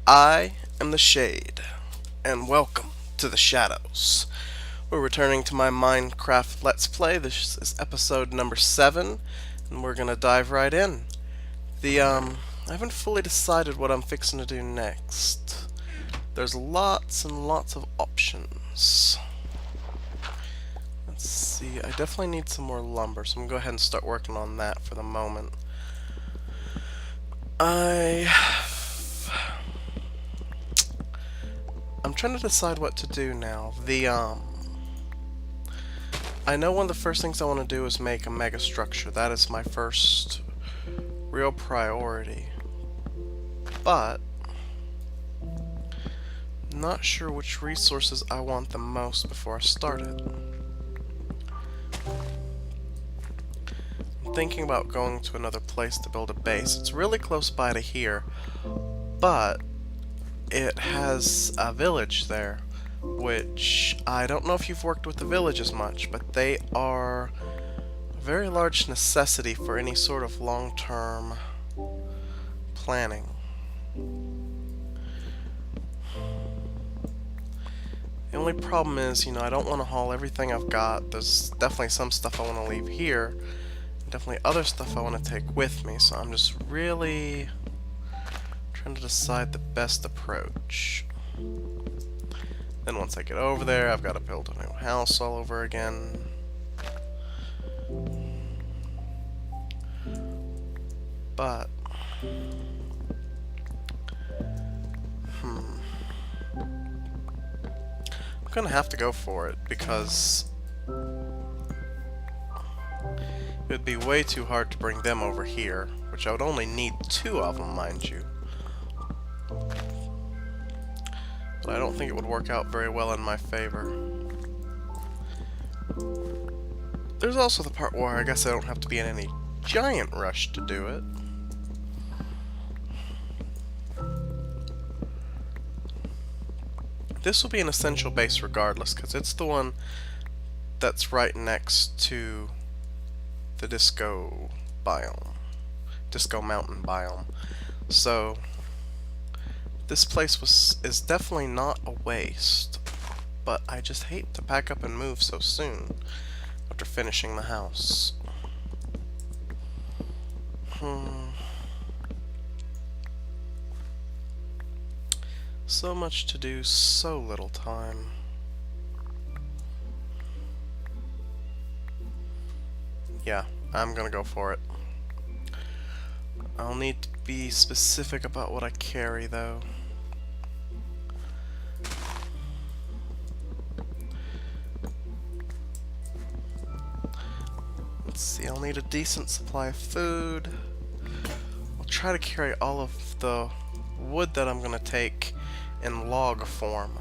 I am the Shade, and welcome to the Shadows. We're returning to my Minecraft Let's Play. This is episode number 7, and we're gonna dive right in. I haven't fully decided what I'm fixing to do next. There's lots and lots of options. Let's see, I definitely need some more lumber, so I'm gonna go ahead and start working on that for the moment. I'm trying to decide what to do now. I know one of the first things I want to do is make a mega structure. That is my first real priority. But not sure which resources I want the most before I start it. I'm thinking about going to another place to build a base. It's really close by to here, but it has a village there, which I don't know if you've worked with the villages much, but they are a very large necessity for any sort of long-term planning. The only problem is, I don't want to haul everything I've got. There's definitely some stuff I want to leave here, and definitely other stuff I want to take with me, so I'm just really trying to decide the best approach. Then once I get over there, I've got to build a new house all over again. But I'm gonna have to go for it because it would be way too hard to bring them over here, which I would only need 2 of them, mind you. But I don't think it would work out very well in my favor. There's also the part where I guess I don't have to be in any giant rush to do it. This will be an essential base regardless, because it's the one that's right next to the Disco biome. Disco Mountain biome. So this place is definitely not a waste, but I just hate to pack up and move so soon after finishing the house. So much to do, so little time. Yeah, I'm gonna go for it. I'll need to be specific about what I carry, though. Let's see, I'll need a decent supply of food. I'll try to carry all of the wood that I'm gonna take in log form,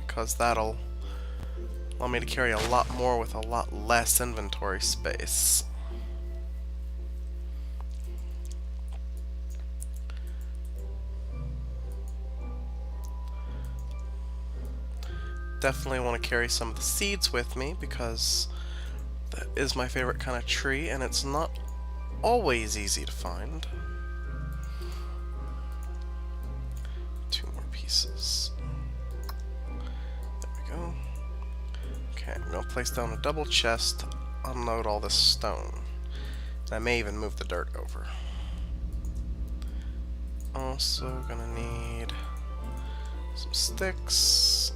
because that'll allow me to carry a lot more with a lot less inventory space. Definitely want to carry some of the seeds with me because that is my favorite kind of tree, and it's not always easy to find. 2 more pieces. There we go. Okay, I'm going to place down a double chest, unload all this stone. And I may even move the dirt over. Also gonna need some sticks.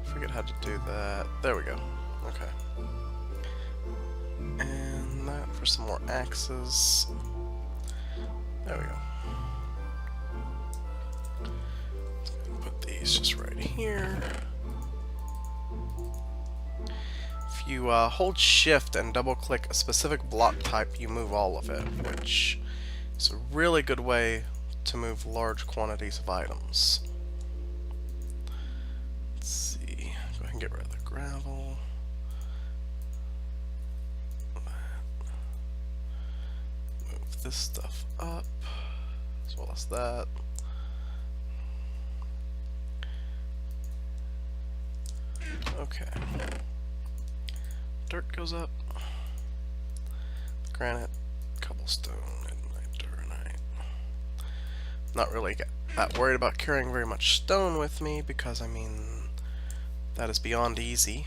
Forget how to do that. There we go. Okay. And that for some more axes. There we go. Put these just right here. If you hold shift and double click a specific block type, you move all of it, which is a really good way to move large quantities of items. Let's see. Go ahead and get rid of the gravel. Move this stuff up, as well as that. Okay. Dirt goes up. Granite, cobblestone, and my Not really that worried about carrying very much stone with me because, I mean, that is beyond easy.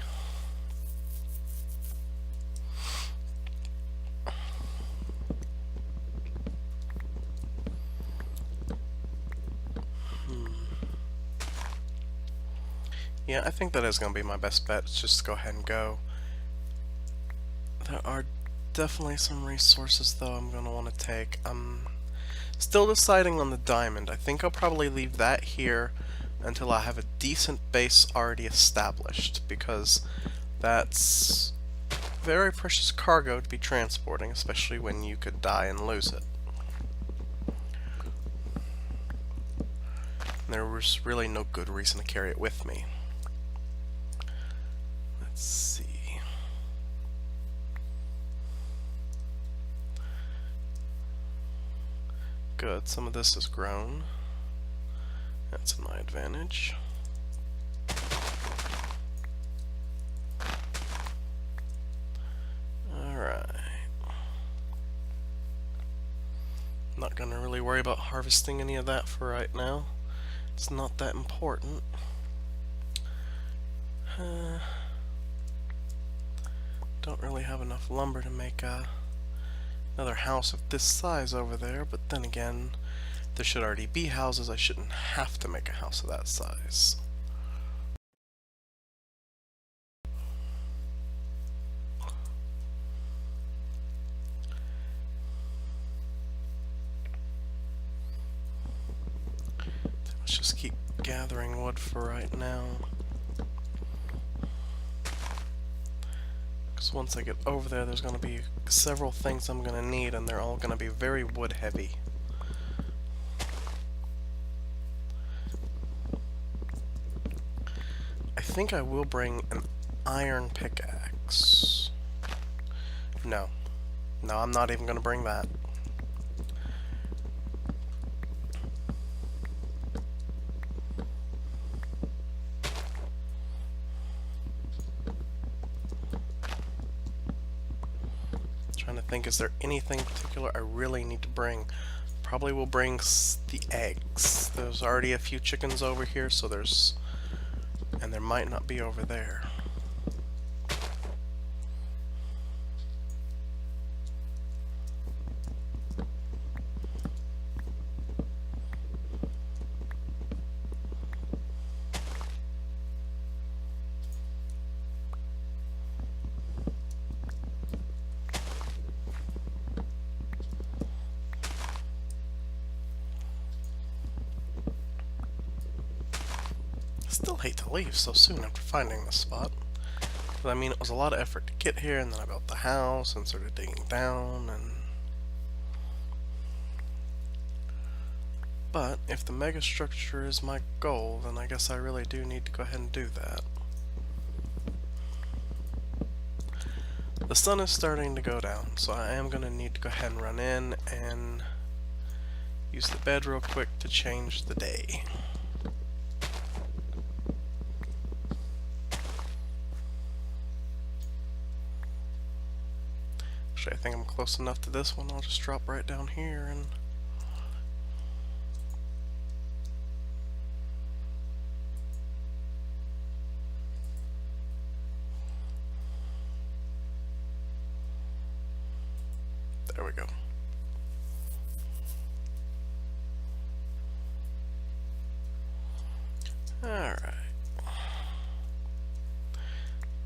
Yeah, I think that is going to be my best bet. It's just go ahead and go. There are definitely some resources, though, I'm going to want to take. I'm still deciding on the diamond. I think I'll probably leave that here until I have a decent base already established, because that's very precious cargo to be transporting, especially when you could die and lose it. And there was really no good reason to carry it with me. Let's see. Good, some of this has grown. That's to my advantage. Alright. Not gonna really worry about harvesting any of that for right now. It's not that important. Don't really have enough lumber to make another house of this size over there, but then again, there should already be houses. I shouldn't have to make a house of that size. Let's just keep gathering wood for right now. Because once I get over there, there's going to be several things I'm going to need, and they're all going to be very wood heavy. I think I will bring an iron pickaxe. No. No, I'm not even going to bring that. Trying to think, is there anything particular I really need to bring? Probably will bring the eggs. There's already a few chickens over here, so there's... and there might not be over there. Still hate to leave so soon after finding this spot. But I mean, it was a lot of effort to get here, and then I built the house and started digging down, and... But if the megastructure is my goal, then I guess I really do need to go ahead and do that. The sun is starting to go down, so I am going to need to go ahead and run in and use the bed real quick to change the day. Actually, I think I'm close enough to this one. I'll just drop right down here and... There we go. Alright.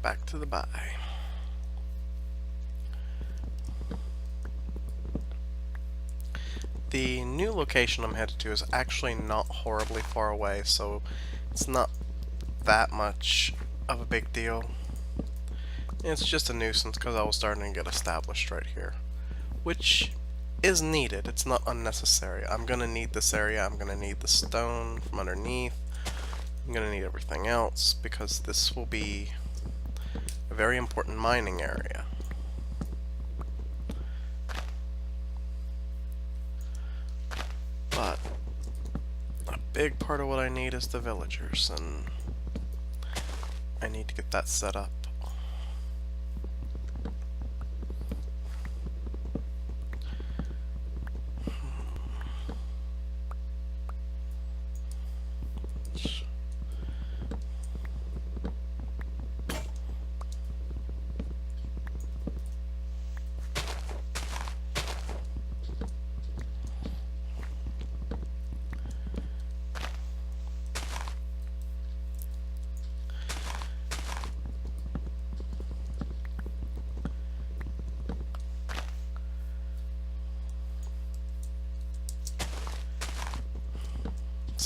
Back to the buy. The new location I'm headed to is actually not horribly far away, so it's not that much of a big deal. It's just a nuisance because I was starting to get established right here, which is needed. It's not unnecessary. I'm going to need this area. I'm going to need the stone from underneath. I'm going to need everything else because this will be a very important mining area. But a big part of what I need is the villagers, and I need to get that set up.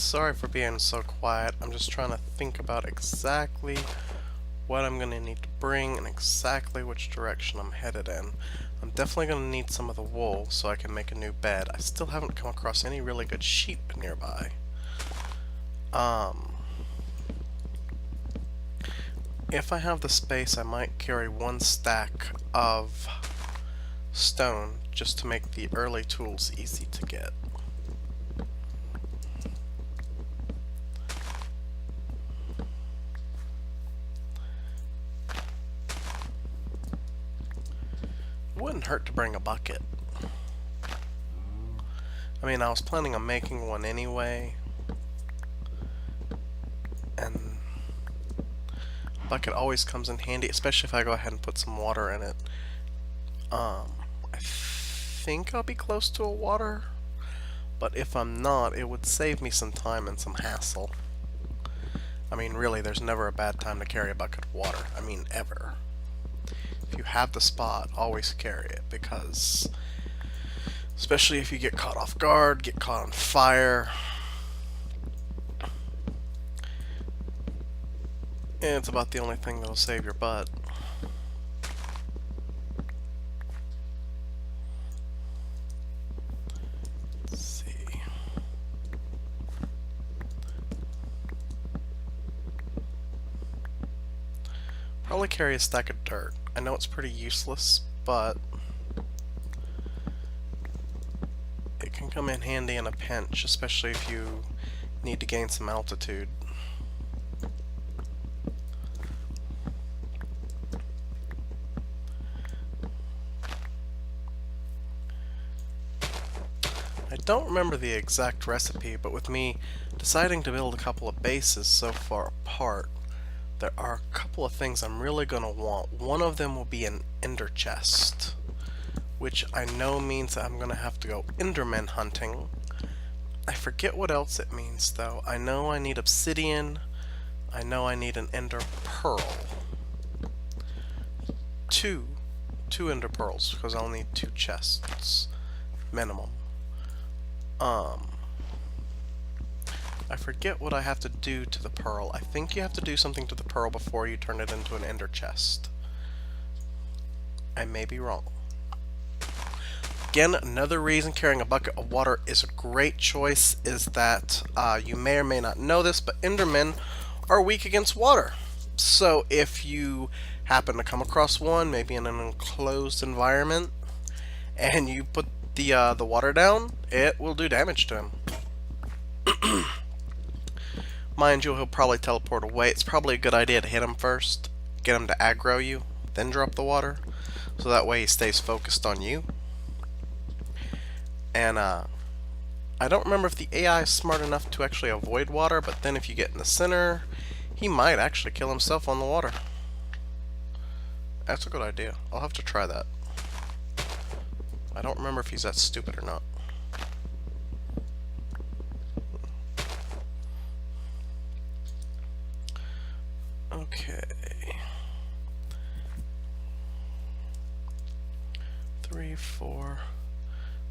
sorry for being so quiet. I'm just trying to think about exactly what I'm going to need to bring and exactly which direction I'm headed in. I'm definitely going to need some of the wool so I can make a new bed. I still haven't come across any really good sheep nearby. If I have the space, I might carry one stack of stone just to make the early tools easy to get. Wouldn't hurt to bring a bucket. I mean, I was planning on making one anyway, and bucket always comes in handy, especially if I go ahead and put some water in it. I think I'll be close to a water, but if I'm not, it would save me some time and some hassle. I mean, really, there's never a bad time to carry a bucket of water. I mean, ever. If you have the spot, always carry it, because especially if you get caught off guard, get caught on fire, and it's about the only thing that'll save your butt. Let's see. Probably carry a stack of dirt. I know it's pretty useless, but it can come in handy in a pinch, especially if you need to gain some altitude. I don't remember the exact recipe, but with me deciding to build a couple of bases so far apart, there are a couple of things I'm really going to want. One of them will be an ender chest, which I know means that I'm going to have to go enderman hunting. I forget what else it means though. I know I need obsidian. I know I need an ender pearl. Two ender pearls, because I'll need 2 chests minimum. I forget what I have to do to the pearl. I think you have to do something to the pearl before you turn it into an ender chest. I may be wrong. Again, another reason carrying a bucket of water is a great choice is that you may or may not know this, but endermen are weak against water. So if you happen to come across one, maybe in an enclosed environment, and you put the water down, it will do damage to him. Mind you, he'll probably teleport away. It's probably a good idea to hit him first, get him to aggro you, then drop the water, so that way he stays focused on you. And I don't remember if the AI is smart enough to actually avoid water, but then if you get in the center, he might actually kill himself on the water. That's a good idea. I'll have to try that. I don't remember if he's that stupid or not. Okay. 3, 4.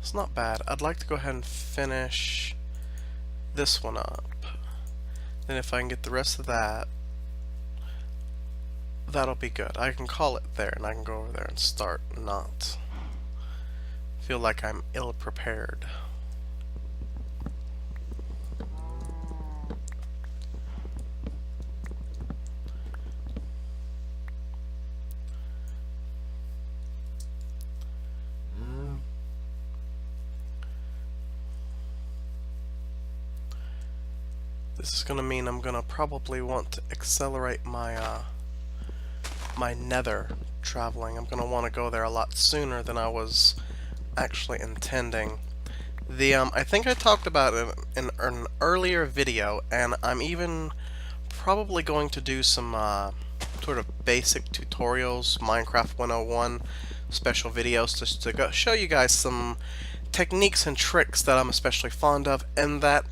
It's not bad. I'd like to go ahead and finish this one up. Then if I can get the rest of that, that'll be good. I can call it there and I can go over there and start not feel like I'm ill-prepared. This is going to mean I'm going to probably want to accelerate my my nether traveling. I'm going to want to go there a lot sooner than I was actually intending. I think I talked about it in an earlier video, and I'm even probably going to do some sort of basic tutorials, Minecraft 101 special videos, just to go show you guys some techniques and tricks that I'm especially fond of, and that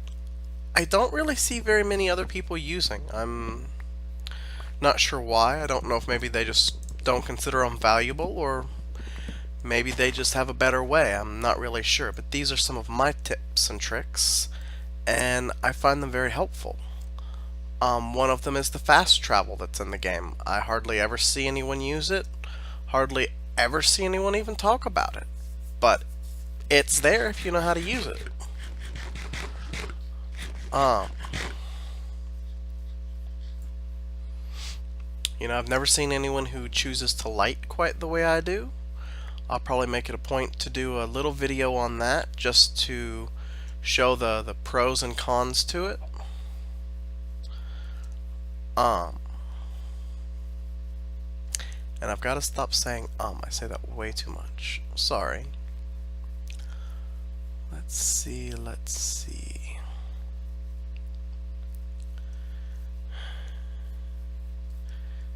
I don't really see very many other people using. I'm not sure why. I don't know if maybe they just don't consider them valuable, or maybe they just have a better way. I'm not really sure. But these are some of my tips and tricks, and I find them very helpful. One of them is the fast travel that's in the game. I hardly ever see anyone use it, hardly ever see anyone even talk about it, but it's there if you know how to use it. Um, I've never seen anyone who chooses to light quite the way I do. I'll probably make it a point to do a little video on that just to show the pros and cons to it. And I've got to stop saying I say that way too much. Sorry. Let's see.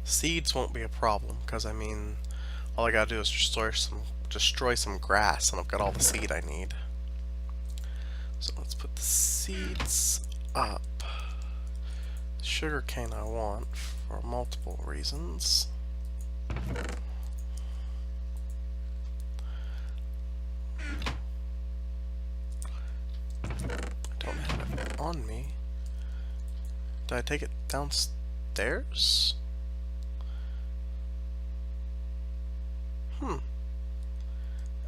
Seeds won't be a problem because I mean, all I gotta do is destroy some grass, and I've got all the seed I need. So let's put the seeds up. Sugar cane I want for multiple reasons. I don't have it on me. Did I take it downstairs?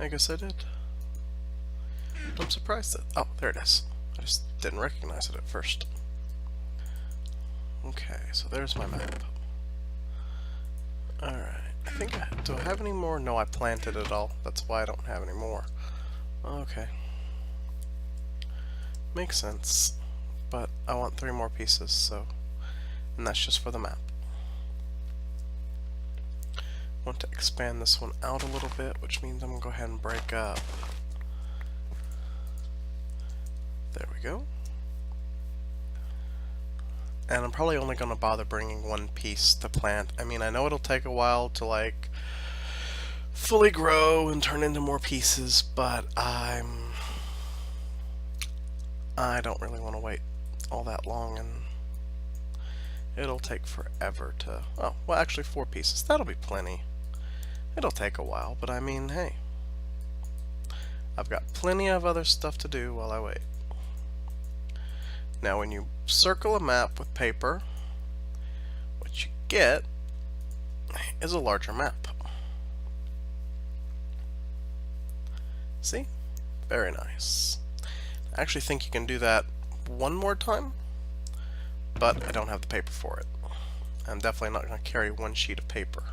I guess I did. I'm surprised that... Oh, there it is. I just didn't recognize it at first. Okay, so there's my map. Alright, I think do I have any more? No, I planted it all. That's why I don't have any more. Okay. Makes sense. But I want 3 more pieces, so... And that's just for the map. I want to expand this one out a little bit, which means I'm going to go ahead and break up. There we go. And I'm probably only going to bother bringing 1 piece to plant. I mean, I know it'll take a while to, like, fully grow and turn into more pieces, but I don't really want to wait all that long, and it'll take forever to... Oh, well, actually 4 pieces. That'll be plenty. It'll take a while, but I mean, hey. I've got plenty of other stuff to do while I wait. Now, when you circle a map with paper, what you get is a larger map. See? Very nice. I actually think you can do that 1 more time, but I don't have the paper for it. I'm definitely not going to carry 1 sheet of paper.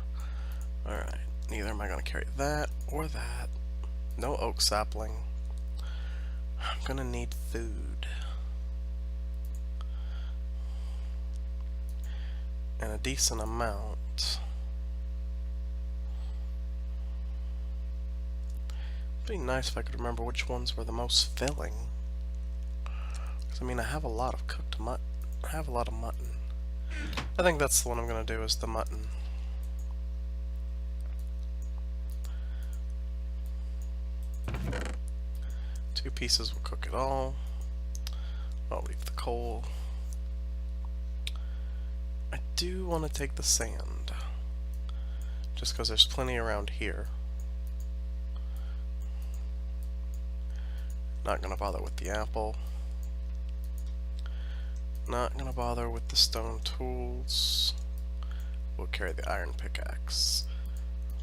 Alright, neither am I going to carry that or that. No oak sapling. I'm going to need food. And a decent amount. It'd be nice if I could remember which ones were the most filling. Because I mean, I have a lot of cooked mutton. I have a lot of mutton. I think that's the one I'm going to do, is the mutton. Two pieces will cook it all. I'll leave the coal. I do want to take the sand, just because there's plenty around here. Not going to bother with the apple. Not going to bother with the stone tools. We'll carry the iron pickaxe.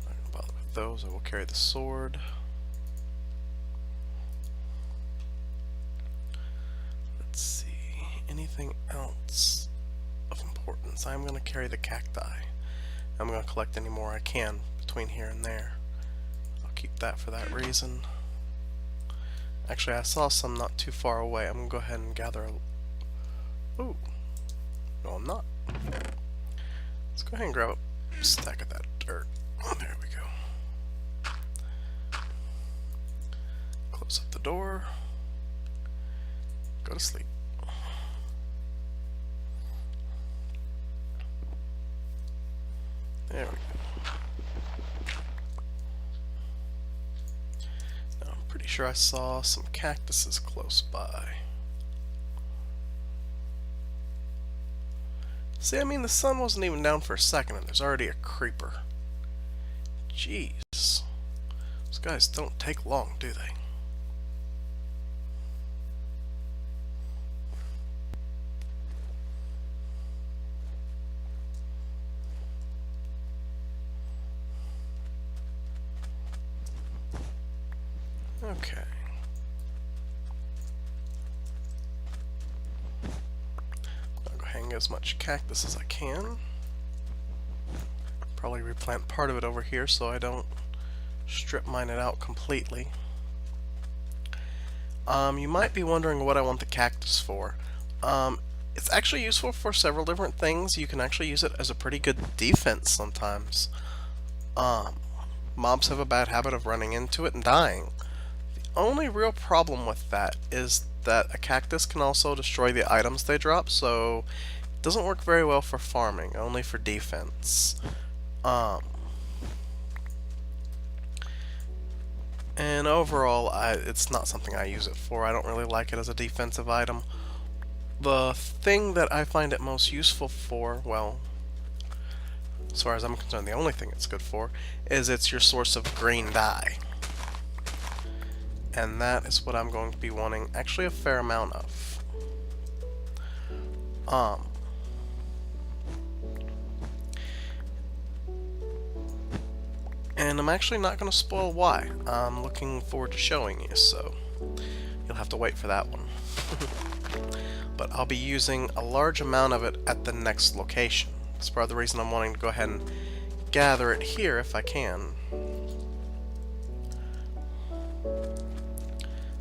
Not going to bother with those. I will carry the sword. Let's see. Anything else of importance? I'm going to carry the cacti. I'm going to collect any more I can between here and there. I'll keep that for that reason. Actually, I saw some not too far away. I'm going to go ahead and gather a... Ooh. No, I'm not. Let's go ahead and grab a stack of that dirt. There we go. Close up the door. Go to sleep. There we go. Now, I'm pretty sure I saw some cactuses close by. See, I mean, the sun wasn't even down for a second and there's already a creeper. Jeez. Those guys don't take long, do they? Okay. I'll go ahead and get as much cactus as I can. Probably replant part of it over here so I don't strip mine it out completely. You might be wondering what I want the cactus for. It's actually useful for several different things. You can actually use it as a pretty good defense sometimes. Mobs have a bad habit of running into it and dying. The only real problem with that is that a cactus can also destroy the items they drop, so it doesn't work very well for farming, only for defense. And overall, it's not something I use it for. I don't really like it as a defensive item. The thing that I find it most useful for, well, as far as I'm concerned, the only thing it's good for, is it's your source of green dye. And that is what I'm going to be wanting actually a fair amount of. And I'm actually not going to spoil why. I'm looking forward to showing you, so you'll have to wait for that one. But I'll be using a large amount of it at the next location. That's part of the reason I'm wanting to go ahead and gather it here if I can.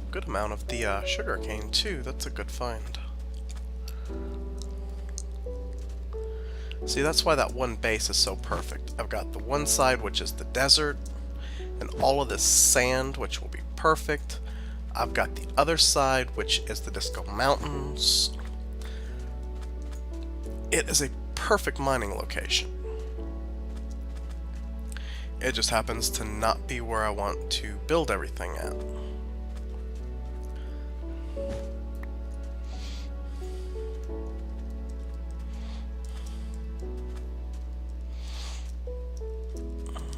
Good amount of the sugar cane too. That's a good find. See, that's why that one base is so perfect. I've got the one side, which is the desert, and all of this sand, which will be perfect. I've got the other side, which is the Disco Mountains. It is a perfect mining location. It just happens to not be where I want to build everything at.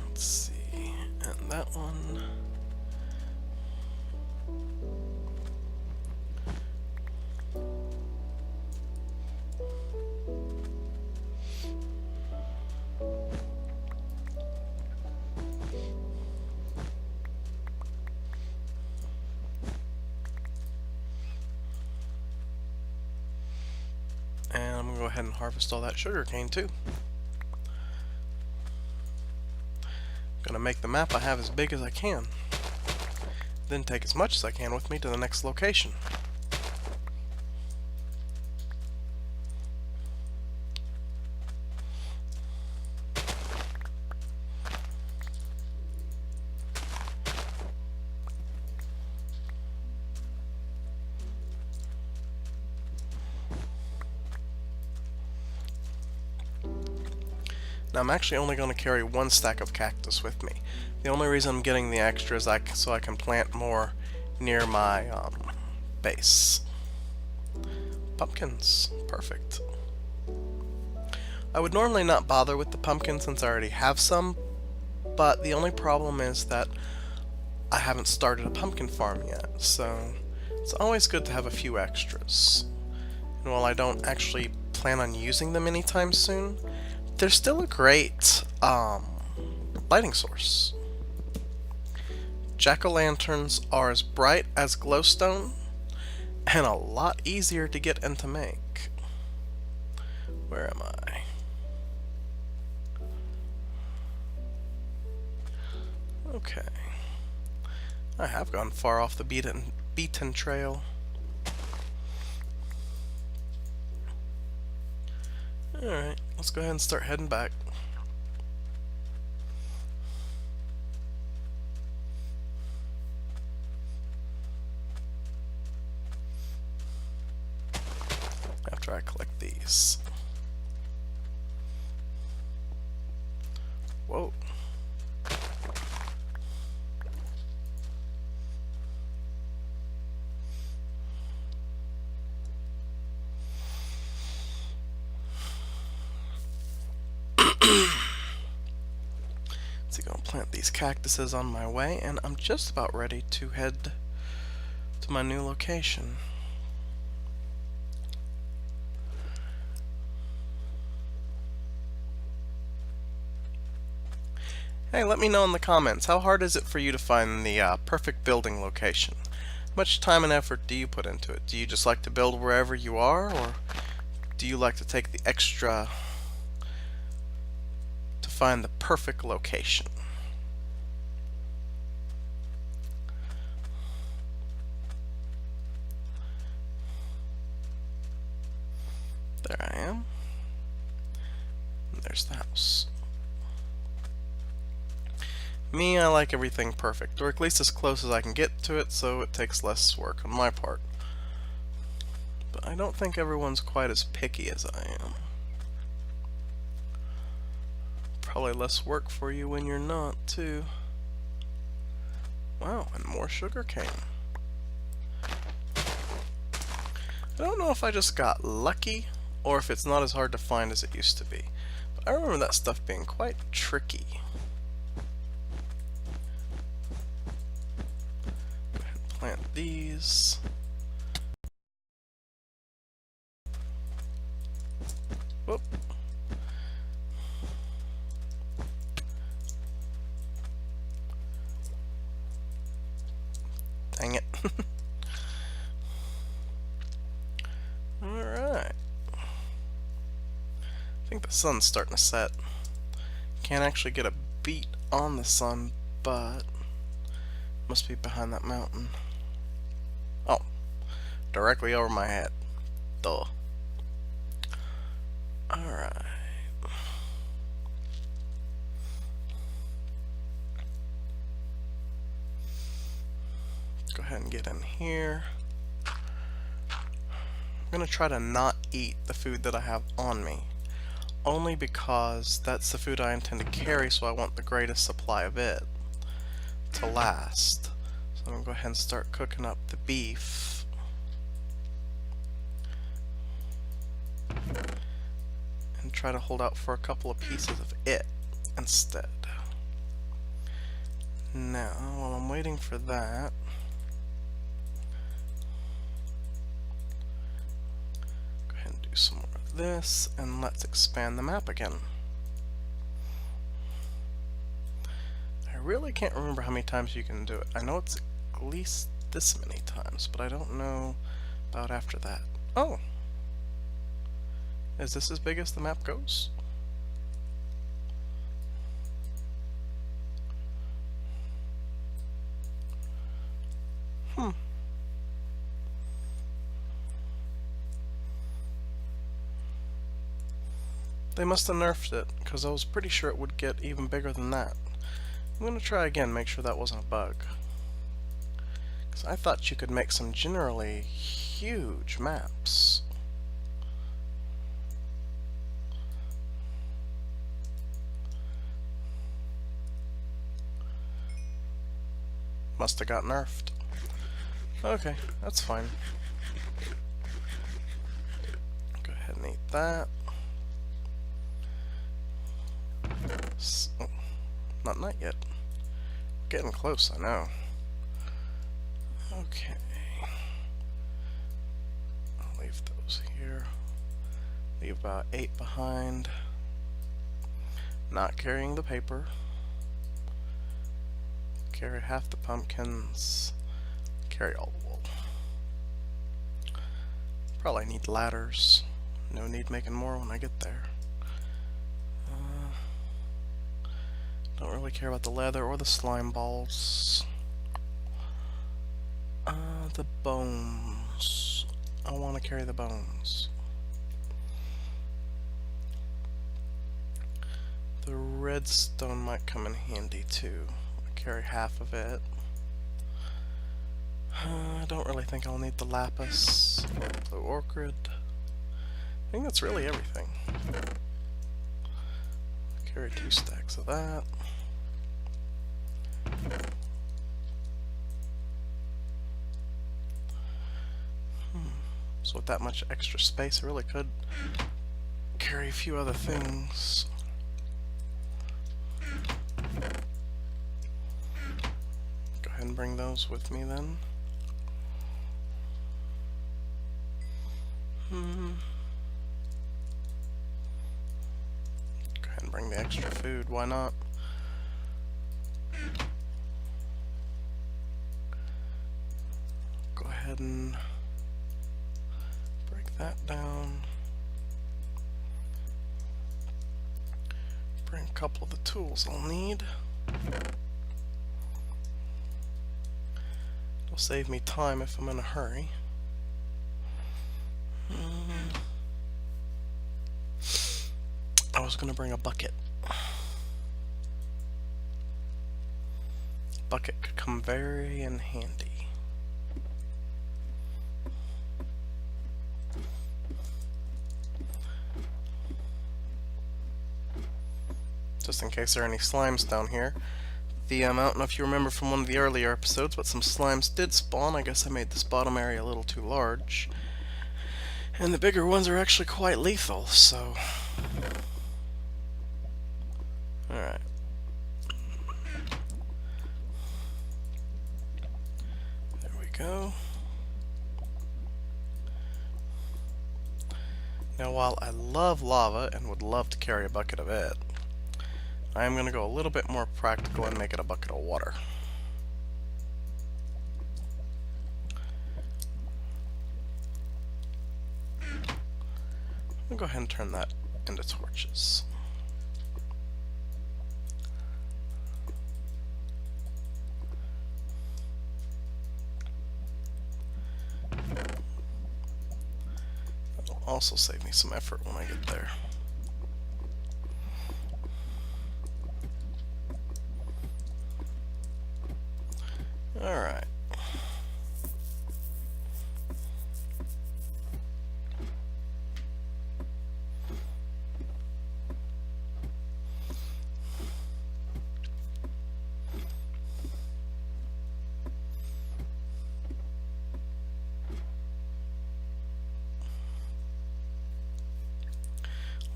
Let's see, and that one. And I'm going to go ahead and harvest all that sugar cane too. Gonna make the map I have as big as I can. Then take as much as I can with me to the next location. Now I'm actually only going to carry one stack of cactus with me. The only reason I'm getting the extra is so I can plant more near my base. Pumpkins. Perfect. I would normally not bother with the pumpkins since I already have some, but the only problem is that I haven't started a pumpkin farm yet, so it's always good to have a few extras. And while I don't actually plan on using them anytime soon, they're still a great lighting source. Jack-o'-lanterns are as bright as glowstone and a lot easier to get and to make. Where am I? Okay. I have gone far off the beaten trail. Alright, let's go ahead and start heading back. After I collect these. Whoa. So I'm gonna plant these cactuses on my way, and I'm just about ready to head to my new location. Hey, let me know in the comments, how hard is it for you to find the perfect building location? How much time and effort do you put into it? Do you just like to build wherever you are, or do you like to take the extra to find the perfect location? There I am. And there's the house. Me, I like everything perfect, or at least as close as I can get to it, so it takes less work on my part. But I don't think everyone's quite as picky as I am. Probably less work for you when you're not, too. Wow, and more sugar cane. I don't know if I just got lucky, or if it's not as hard to find as it used to be. But I remember that stuff being quite tricky. Go ahead and plant these. Whoop. Dang it. Alright. I think the sun's starting to set. Can't actually get a beat on the sun, but must be behind that mountain. Oh, directly over my head. Duh. Alright. Go ahead and get in here. I'm gonna try to not eat the food that I have on me, only because that's the food I intend to carry, so I want the greatest supply of it to last. So I'm gonna go ahead and start cooking up the beef. And try to hold out for a couple of pieces of it instead. Now, while I'm waiting for that, go ahead and do some more of this, and let's expand the map again. I really can't remember how many times you can do it. I know it's at least this many times, but I don't know about after that. Oh! Is this as big as the map goes? They must have nerfed it, because I was pretty sure it would get even bigger than that. I'm gonna try again, make sure that wasn't a bug. Because I thought you could make some generally huge maps. Must have got nerfed. Okay, that's fine. Go ahead and eat that. Oh, not night yet. Getting close, I know. Okay. I'll leave those here. Leave about 8 behind. Not carrying the paper. Carry half the pumpkins. Carry all the wool. Probably need ladders. No need making more when I get there. Don't really care about the leather or the slime balls. The bones. I want to carry the bones. The redstone might come in handy too. I'll carry half of it. I don't really think I'll need the lapis or the orchid. I think that's really everything. Carry 2 stacks of that. So with that much extra space, I really could carry a few other things. Go ahead and bring those with me then. Go ahead and bring the extra food, why not? ahead and break that down. Bring a couple of the tools I'll need. It'll save me time if I'm in a hurry. I was going to bring a bucket. Bucket could come very in handy. Just in case there are any slimes down here. I don't know if you remember from one of the earlier episodes, but some slimes did spawn. I guess I made this bottom area a little too large. And the bigger ones are actually quite lethal, so... Alright. There we go. Now while I love lava and would love to carry a bucket of it, I am going to go a little bit more practical and make it a bucket of water. I'll go ahead and turn that into torches. That'll also save me some effort when I get there. Alright.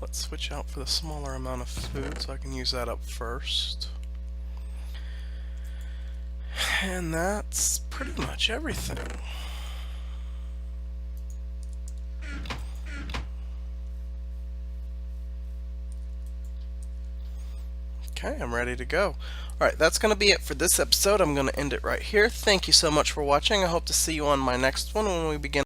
Let's switch out for the smaller amount of food so I can use that up first. And that's pretty much everything. Okay, I'm ready to go. Alright, that's going to be it for this episode. I'm going to end it right here. Thank you so much for watching. I hope to see you on my next one when we begin